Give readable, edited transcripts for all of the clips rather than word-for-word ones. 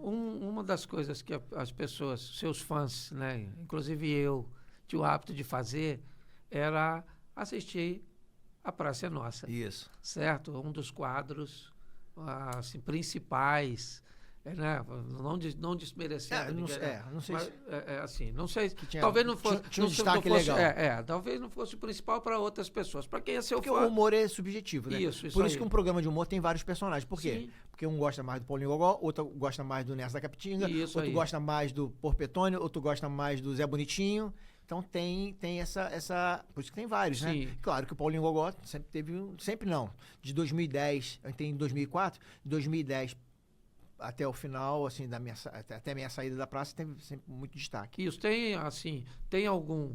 Uma das coisas que as pessoas, seus fãs, né, inclusive eu, tinha o hábito de fazer, era assistir A Praça é Nossa. Isso. Certo? Um dos quadros assim, principais, né? Não desmerecendo Não ninguém, sei mas, se... assim, não sei, tinha, talvez não fosse... Tinha um não, destaque não fosse, legal. talvez não fosse o principal para outras pessoas. Para quem é seu Porque fã... o humor é subjetivo, né? Isso Por isso aí. que um programa de humor tem vários personagens. Por quê? Sim. Porque um gosta mais do Paulinho Gogó, outro gosta mais do Nerso da Capitinga, outro gosta mais do Porpetone, outro gosta mais do Zé Bonitinho. Então tem essa... Por isso que tem vários, Sim. né? Claro que o Paulinho Gogó sempre teve... Sempre não. De 2010, eu entrei em 2004, de 2010 até o final, assim, até a minha saída da praça, teve sempre muito destaque. Isso, tem algum...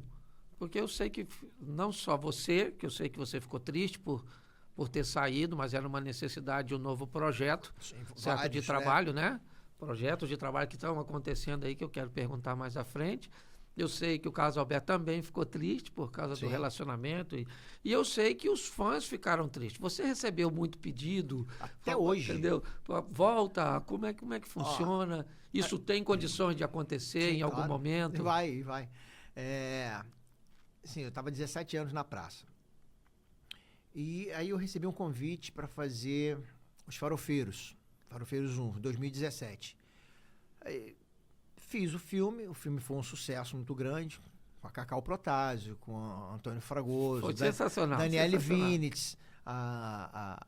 Porque eu sei que não só você, que eu sei que você ficou triste por ter saído, mas era uma necessidade de um novo projeto, Sim, certo, vários, de trabalho, né? Projetos de trabalho que estão acontecendo aí, que eu quero perguntar mais à frente. Eu sei que o Carlos Alberto também ficou triste por causa do relacionamento. E eu sei que os fãs ficaram tristes. Você recebeu muito pedido. Até hoje. Entendeu? Volta, como é que funciona? Isso tem condições de acontecer em algum momento? Vai. Sim, eu estava 17 anos na praça. E aí eu recebi um convite para fazer os Farofeiros 1, 2017. Aí, fiz o filme foi um sucesso muito grande, com a Cacau Protásio, com a Antônio Fragoso, foi sensacional, Daniele Vinitz, a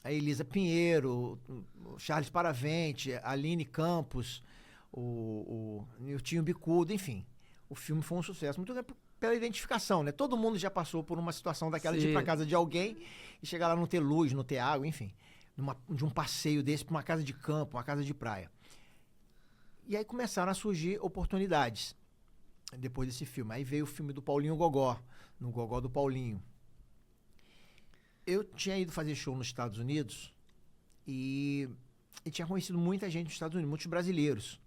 Elisa Pinheiro, o Charles Paravente, a Aline Campos, o Niltinho Bicudo, enfim. O filme foi um sucesso muito grande pela identificação, né? Todo mundo já passou por uma situação daquela de ir pra casa de alguém e chegar lá não ter luz, não ter água, enfim. De um passeio desse pra uma casa de campo, uma casa de praia. E aí começaram a surgir oportunidades depois desse filme. Aí veio o filme do Paulinho Gogó, no Gogó do Paulinho. Eu tinha ido fazer show nos Estados Unidos e tinha conhecido muita gente nos Estados Unidos, muitos brasileiros.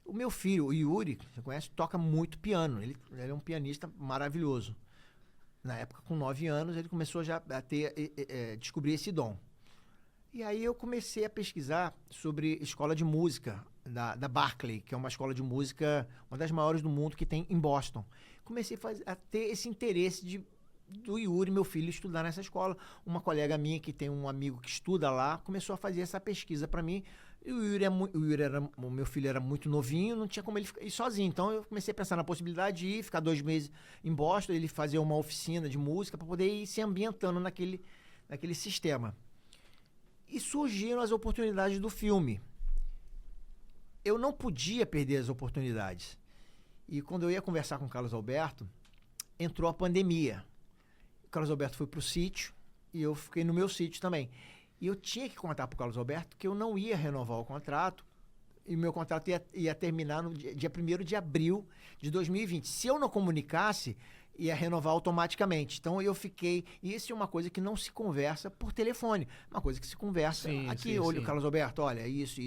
O meu filho, o Yuri, você conhece, toca muito piano. Ele é um pianista maravilhoso. Na época, com 9 anos, ele começou já a descobrir esse dom. E aí eu comecei a pesquisar sobre escola de música da Berklee, que é uma escola de música, uma das maiores do mundo, que tem em Boston. Comecei a ter esse interesse do Yuri, meu filho, estudar nessa escola. Uma colega minha, que tem um amigo que estuda lá, começou a fazer essa pesquisa para mim. E o meu filho era muito novinho, não tinha como ele ir sozinho. Então eu comecei a pensar na possibilidade de ir, ficar 2 meses em Boston, ele fazer uma oficina de música para poder ir se ambientando naquele sistema. E surgiram as oportunidades do filme. Eu não podia perder as oportunidades. E quando eu ia conversar com o Carlos Alberto, entrou a pandemia. O Carlos Alberto foi pro sítio e eu fiquei no meu sítio também. E eu tinha que contar pro Carlos Alberto que eu não ia renovar o contrato e o meu contrato ia terminar no dia 1º de abril de 2020. Se eu não comunicasse, ia renovar automaticamente. Então eu fiquei... E isso é uma coisa que não se conversa por telefone. Uma coisa que se conversa aqui. Olha, o Carlos Alberto, olha, isso.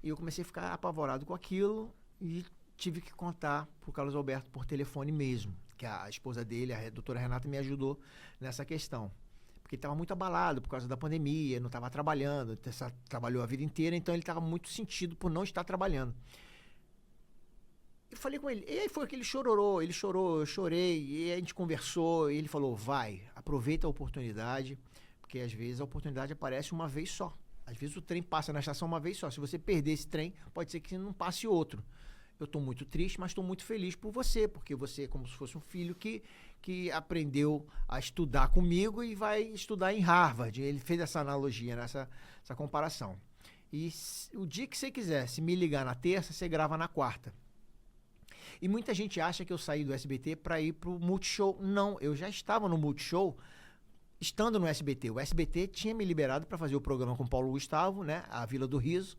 E eu comecei a ficar apavorado com aquilo e tive que contar pro Carlos Alberto por telefone mesmo. Que a esposa dele, a doutora Renata, me ajudou nessa questão. Porque ele estava muito abalado por causa da pandemia, não estava trabalhando, trabalhou a vida inteira, então ele estava muito sentido por não estar trabalhando. Eu falei com ele, e aí foi que ele chorou, eu chorei, e a gente conversou, e ele falou, vai, aproveita a oportunidade, porque às vezes a oportunidade aparece uma vez só. Às vezes o trem passa na estação uma vez só. Se você perder esse trem, pode ser que não passe outro. Eu estou muito triste, mas estou muito feliz por você, porque você é como se fosse um filho que aprendeu a estudar comigo e vai estudar em Harvard. Ele fez essa analogia, essa comparação. E o dia que você quiser, se me ligar na terça, você grava na quarta. E muita gente acha que eu saí do SBT para ir para o Multishow. Não, eu já estava no Multishow, estando no SBT. O SBT tinha me liberado para fazer o programa com o Paulo Gustavo, né, a Vila do Riso,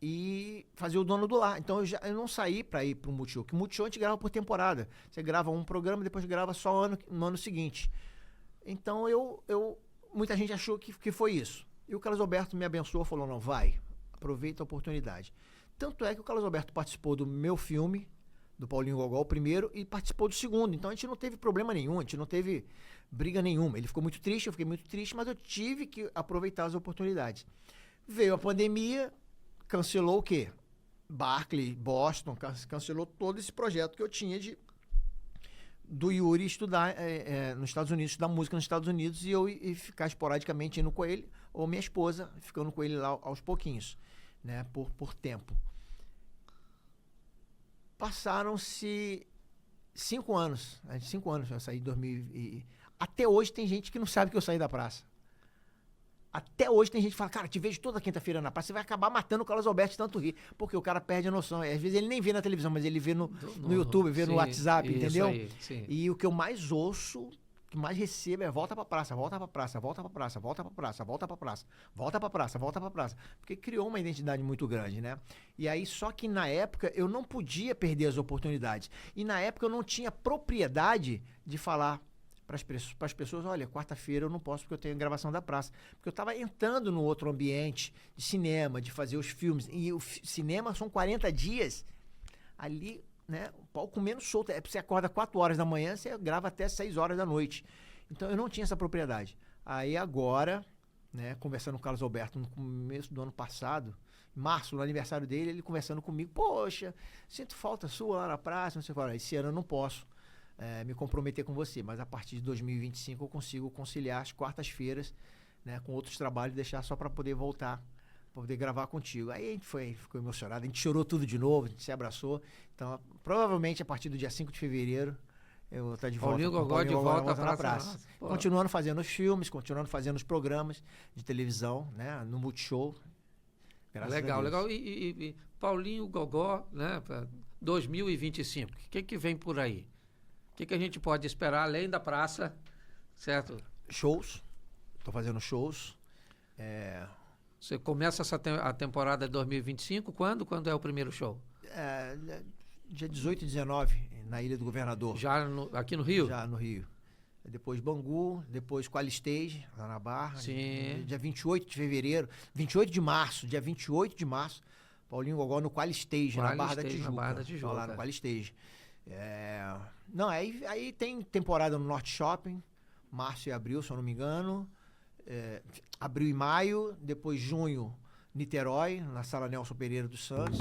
e fazer o Dono do Lar. Então eu não saí para ir para o Multishow, porque o Multishow a gente grava por temporada. Você grava um programa, depois grava só no ano seguinte. Então muita gente achou que foi isso. E o Carlos Alberto me abençoou, falou, não, vai, aproveita a oportunidade. Tanto é que o Carlos Alberto participou do meu filme, do Paulinho Gogó, o primeiro, e participou do segundo. Então a gente não teve problema nenhum, a gente não teve briga nenhuma. Ele ficou muito triste, eu fiquei muito triste, mas eu tive que aproveitar as oportunidades. Veio a pandemia, cancelou o quê? Barclay, Boston, cancelou todo esse projeto que eu tinha do Yuri estudar nos Estados Unidos, estudar música nos Estados Unidos e ficar esporadicamente indo com ele, ou minha esposa ficando com ele lá aos pouquinhos, né, por tempo. Passaram-se 5 anos, 5 anos eu saí em 2000 até hoje tem gente que não sabe que eu saí da praça. Até hoje tem gente que fala, cara, te vejo toda quinta-feira na praça, você vai acabar matando o Carlos Alberto de tanto rir, porque o cara perde a noção. Às vezes ele nem vê na televisão, mas ele vê no YouTube, vê no WhatsApp, entendeu? Aí, sim. E o que eu mais ouço, que mais recebo é volta pra praça, volta pra praça, volta pra praça, volta pra praça, volta pra praça, volta pra praça, volta pra praça. Porque criou uma identidade muito grande, né? E aí, só que na época eu não podia perder as oportunidades. E na época eu não tinha propriedade de falar para as pessoas, olha, quarta-feira eu não posso porque eu tenho gravação da praça. Porque eu estava entrando no outro ambiente de cinema, de fazer os filmes. E o cinema são 40 dias ali, né? O palco menos solto. Você acorda 4 horas da manhã, você grava até 6 horas da noite. Então eu não tinha essa propriedade. Aí agora, né, conversando com o Carlos Alberto no começo do ano passado, em março, no aniversário dele, ele conversando comigo, poxa, sinto falta sua lá na praça, não sei o que. Olha, esse ano eu não posso me comprometer com você, mas a partir de 2025 eu consigo conciliar as quartas-feiras, né, com outros trabalhos, deixar só para poder voltar, para poder gravar contigo. Aí a gente ficou emocionado, a gente chorou tudo de novo, a gente se abraçou. Então, provavelmente a partir do dia 5 de fevereiro eu vou estar de volta. Paulinho Gogó de volta na praça. Continuando fazendo os filmes, continuando fazendo os programas de televisão, né, no Multishow. Legal, legal. E Paulinho Gogó, né, para 2025, o que vem por aí? O que a gente pode esperar além da praça, certo? Shows. Estou fazendo shows. Você começa a temporada de 2025 quando? Quando é o primeiro show? Dia 18 e 19, na Ilha do Governador. Já aqui no Rio? Já no Rio. Depois Bangu, depois Qualistage, lá na Barra. Sim. Dia 28 de fevereiro, 28 de março, dia 28 de março, Paulinho Gogó no Qualistage, na Barra da Tijuca. Na Barra da Tijuca. Lá no Qualistage. Não, aí tem temporada no Norte Shopping, março e abril, se eu não me engano. Abril e maio, depois junho, Niterói, na Sala Nelson Pereira dos Santos.